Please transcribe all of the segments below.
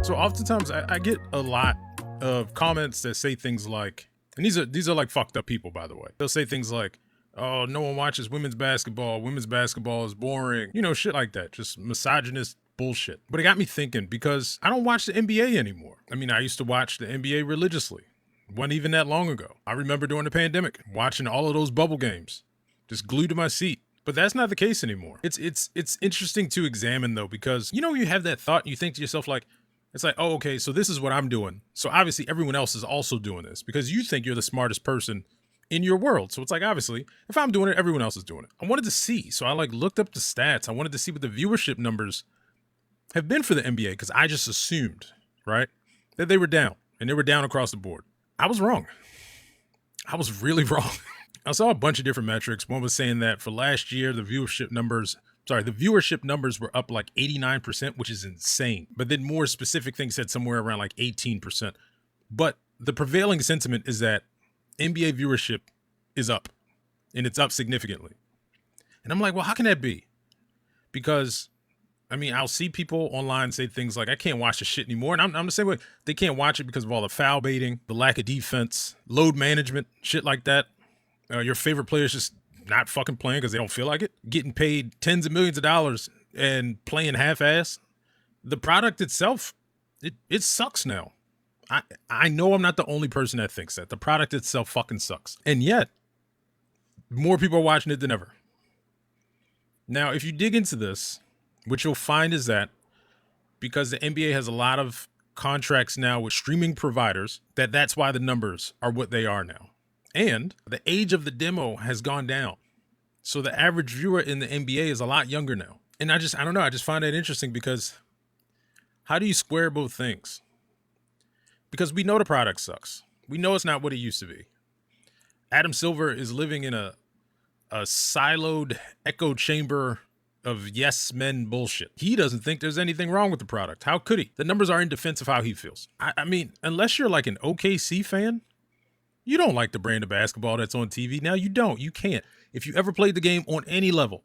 So oftentimes I get a lot of comments that say things like, and these are like fucked up people, by the way. They'll say things like, "Oh, no one watches women's basketball. Women's basketball is boring." You know, shit like that. Just misogynist bullshit. But it got me thinking because I don't watch the NBA anymore. I mean, I used to watch the NBA religiously. Wasn't even that long ago. I remember during the pandemic watching all of those bubble games, just glued to my seat. But that's not the case anymore. It's interesting to examine though, because you know you have that thought, and you think to yourself like, it's like, oh, okay, so this is what I'm doing. So obviously everyone else is also doing this because you think you're the smartest person in your world. So it's like, obviously, if I'm doing it, everyone else is doing it. I wanted to see. So I like looked up the stats. I wanted to see what the viewership numbers have been for the NBA because I just assumed, right, that they were down, and they were down across the board. I was wrong. I was really wrong. I saw a bunch of different metrics. One was saying that for last year, the viewership numbers were up like 89%, which is insane. But then more specific things said somewhere around like 18%. But the prevailing sentiment is that NBA viewership is up, and it's up significantly. And I'm like, well, how can that be? Because, I mean, I'll see people online say things like, I can't watch this shit anymore. And I'm the same way. They can't watch it because of all the foul baiting, the lack of defense, load management, shit like that. Your favorite players just not fucking playing because they don't feel like it, getting paid tens of millions of dollars and playing half-ass. The product itself, it sucks now. I know I'm not the only person that thinks that. The product itself fucking sucks. And yet, more people are watching it than ever. Now, if you dig into this, what you'll find is that because the NBA has a lot of contracts now with streaming providers, that's why the numbers are what they are now. And the age of the demo has gone down. So the average viewer in the NBA is a lot younger now. And I don't know. I just find that interesting because how do you square both things? Because we know the product sucks. We know it's not what it used to be. Adam Silver is living in a siloed echo chamber of yes men bullshit. He doesn't think there's anything wrong with the product. How could he? The numbers are in defense of how he feels. I mean, unless you're like an OKC fan, you don't like the brand of basketball that's on TV. Now you don't. You can't. If you ever played the game on any level,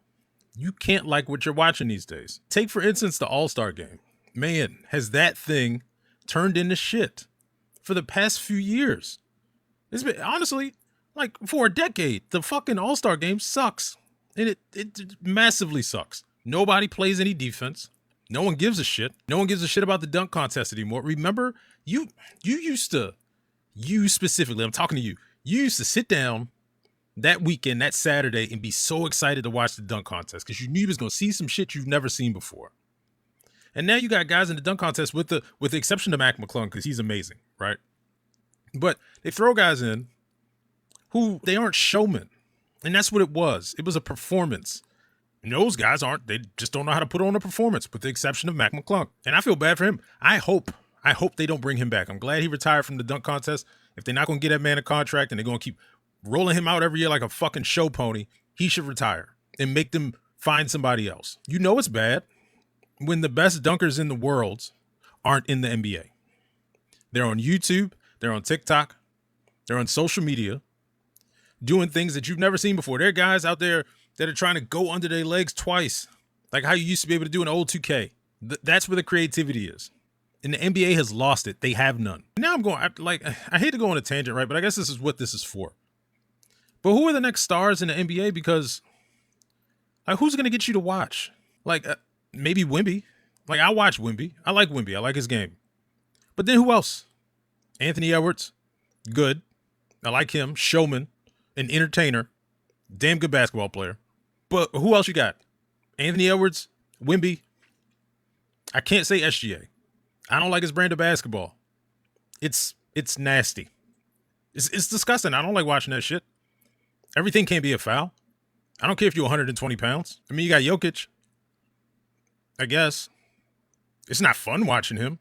you can't like what you're watching these days. Take, for instance, the All-Star game. Man, has that thing turned into shit for the past few years. It's been, honestly, like for a decade, the fucking All-Star game sucks. And it massively sucks. Nobody plays any defense. No one gives a shit. No one gives a shit about the dunk contest anymore. Remember, you specifically, I'm talking to you. You used to sit down that weekend, that Saturday, and be so excited to watch the dunk contest because you knew you was going to see some shit you've never seen before. And now you got guys in the dunk contest with the exception of Mac McClung because he's amazing, right? But they throw guys in who they aren't showmen. And that's what it was. It was a performance. And those guys they just don't know how to put on a performance with the exception of Mac McClung. And I feel bad for him. I hope they don't bring him back. I'm glad he retired from the dunk contest. If they're not going to get that man a contract and they're going to keep rolling him out every year like a fucking show pony, he should retire and make them find somebody else. You know it's bad when the best dunkers in the world aren't in the NBA. They're on YouTube, they're on TikTok, they're on social media, doing things that you've never seen before. There are guys out there that are trying to go under their legs twice, like how you used to be able to do in old 2K. That's where the creativity is. And the NBA has lost it. They have none. Now I hate to go on a tangent, right? But I guess this is what this is for. But who are the next stars in the NBA? Because like, who's going to get you to watch? Like maybe Wemby. Like I watch Wemby. I like Wemby. I like his game. But then who else? Anthony Edwards. Good. I like him. Showman. An entertainer. Damn good basketball player. But who else you got? Anthony Edwards. Wemby. I can't say SGA. I don't like his brand of basketball. It's nasty. It's disgusting. I don't like watching that shit. Everything can't be a foul. I don't care if you're 120 pounds. I mean, you got Jokic. I guess. It's not fun watching him.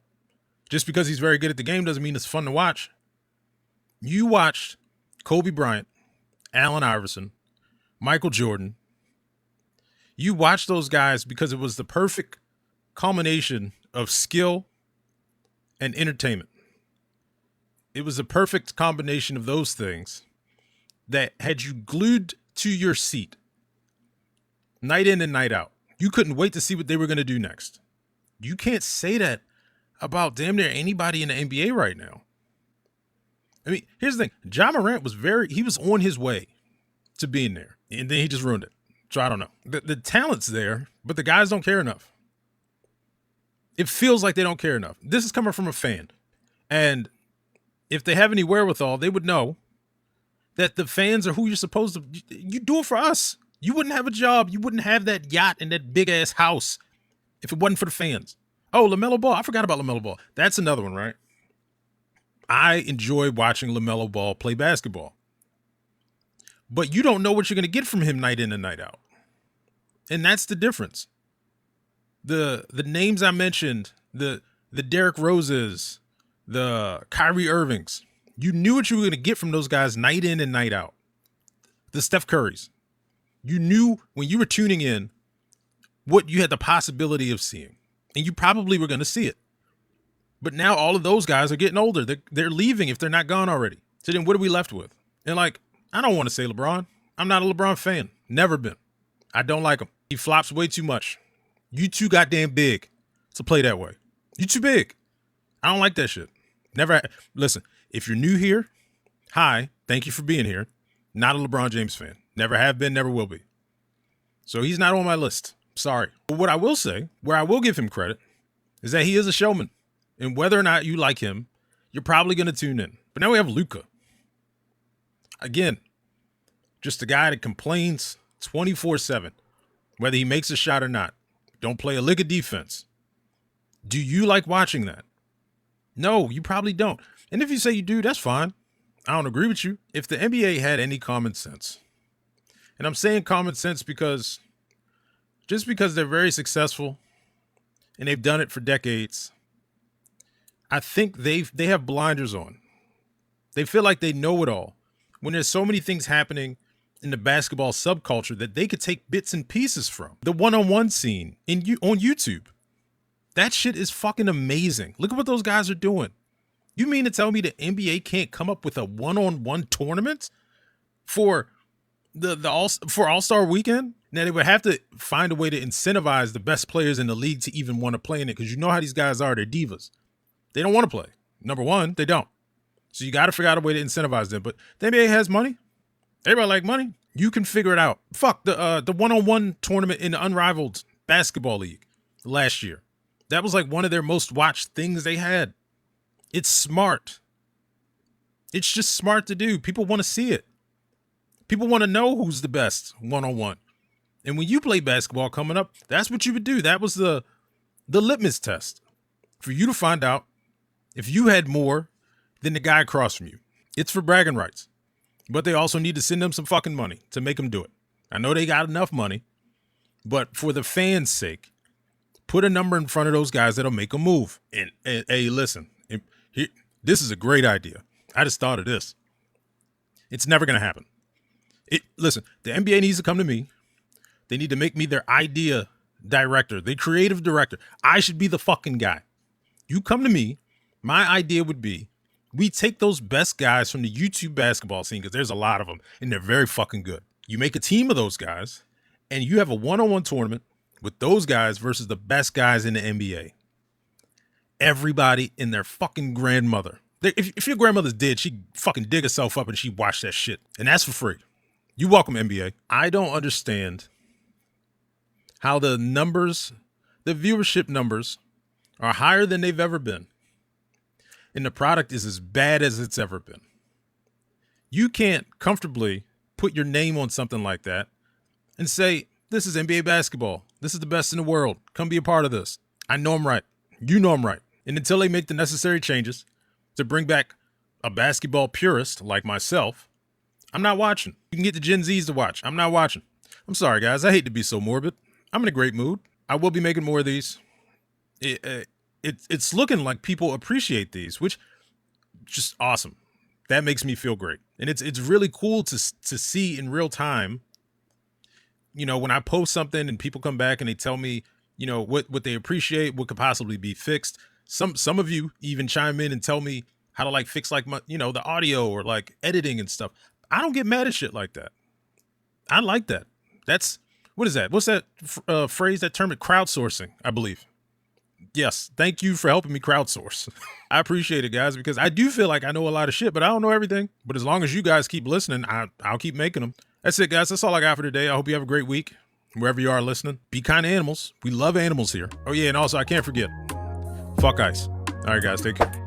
Just because he's very good at the game doesn't mean it's fun to watch. You watched Kobe Bryant, Allen Iverson, Michael Jordan. You watched those guys because it was the perfect combination of skill and entertainment. It was a perfect combination of those things that had you glued to your seat night in and night out. You couldn't wait to see what they were going to do next. You can't say that about damn near anybody in the NBA right now. I mean, here's the thing. Ja Morant he was on his way to being there, and then he just ruined it. So I don't know. The talent's there, but the guys don't care enough. It feels like they don't care enough. This is coming from a fan. And if they have any wherewithal, they would know that the fans are who you're supposed to. You do it for us. You wouldn't have a job. You wouldn't have that yacht and that big ass house if it wasn't for the fans. Oh, LaMelo Ball. I forgot about LaMelo Ball. That's another one, right? I enjoy watching LaMelo Ball play basketball. But you don't know what you're going to get from him night in and night out. And that's the difference. The names I mentioned, the Derrick Roses, the Kyrie Irvings, you knew what you were going to get from those guys night in and night out. The Steph Currys. You knew when you were tuning in what you had the possibility of seeing. And you probably were going to see it. But now all of those guys are getting older. They're leaving if they're not gone already. So then what are we left with? And like, I don't want to say LeBron. I'm not a LeBron fan. Never been. I don't like him. He flops way too much. You too goddamn big to play that way. You too big. I don't like that shit. Never. Listen, if you're new here, hi, thank you for being here. Not a LeBron James fan. Never have been, never will be. So he's not on my list. Sorry. But what I will say, where I will give him credit, is that he is a showman. And whether or not you like him, you're probably going to tune in. But now we have Luka. Again, just a guy that complains 24/7, whether he makes a shot or not. Don't play a lick of defense. Do you like watching that? No, you probably don't. And if you say you do, that's fine. I don't agree with you. If the NBA had any common sense, and I'm saying common sense because just because they're very successful and they've done it for decades, I think they have blinders on. They feel like they know it all when there's so many things happening in the basketball subculture that they could take bits and pieces from. The one-on-one scene on YouTube. That shit is fucking amazing. Look at what those guys are doing. You mean to tell me the NBA can't come up with a one-on-one tournament for All-Star Weekend? Now they would have to find a way to incentivize the best players in the league to even want to play in it, because you know how these guys are, they're divas. They don't want to play. Number one, they don't. So you got to figure out a way to incentivize them. But the NBA has money. Everybody like money. You can figure it out. Fuck the one-on-one tournament in the Unrivaled Basketball League last year. That was like one of their most watched things they had. It's smart. It's just smart to do. People want to see it. People want to know who's the best one-on-one. And when you play basketball coming up, that's what you would do. That was the litmus test for you to find out if you had more than the guy across from you. It's for bragging rights. But they also need to send them some fucking money to make them do it. I know they got enough money, but for the fans' sake, put a number in front of those guys that'll make them move. And hey, listen, this is a great idea. I just thought of this. It's never going to happen. Listen, the NBA needs to come to me. They need to make me their idea director, the creative director. I should be the fucking guy. You come to me. My idea would be we take those best guys from the YouTube basketball scene, because there's a lot of them, and they're very fucking good. You make a team of those guys, and you have a one-on-one tournament with those guys versus the best guys in the NBA. Everybody and their fucking grandmother. If your grandmother's dead, she'd fucking dig herself up and she'd watch that shit. And that's for free. You welcome, NBA. I don't understand how the viewership numbers are higher than they've ever been. And the product is as bad as it's ever been. You can't comfortably put your name on something like that and say, this is NBA basketball. This is the best in the world. Come be a part of this. I know I'm right. You know I'm right. And until they make the necessary changes to bring back a basketball purist like myself, I'm not watching. You can get the Gen Zs to watch. I'm not watching. I'm sorry, guys. I hate to be so morbid. I'm in a great mood. I will be making more of these. It's looking like people appreciate these, which just awesome. That makes me feel great. And it's really cool to see in real time, you know, when I post something and people come back and they tell me, you know, what they appreciate, what could possibly be fixed. Some of you even chime in and tell me how to like fix like my, you know, the audio or like editing and stuff. I don't get mad at shit like that. I like that. What is that? What's that phrase, that term? Crowdsourcing, I believe. Yes, thank you for helping me crowdsource. I appreciate it, guys, because I do feel like I know a lot of shit, but I don't know everything. But as long as you guys keep listening, I'll keep making them. That's it, guys. That's all I got for today. I hope you have a great week, wherever you are listening. Be kind to animals. We love animals here. Oh, yeah, and also, I can't forget, fuck ice. All right, guys, take care.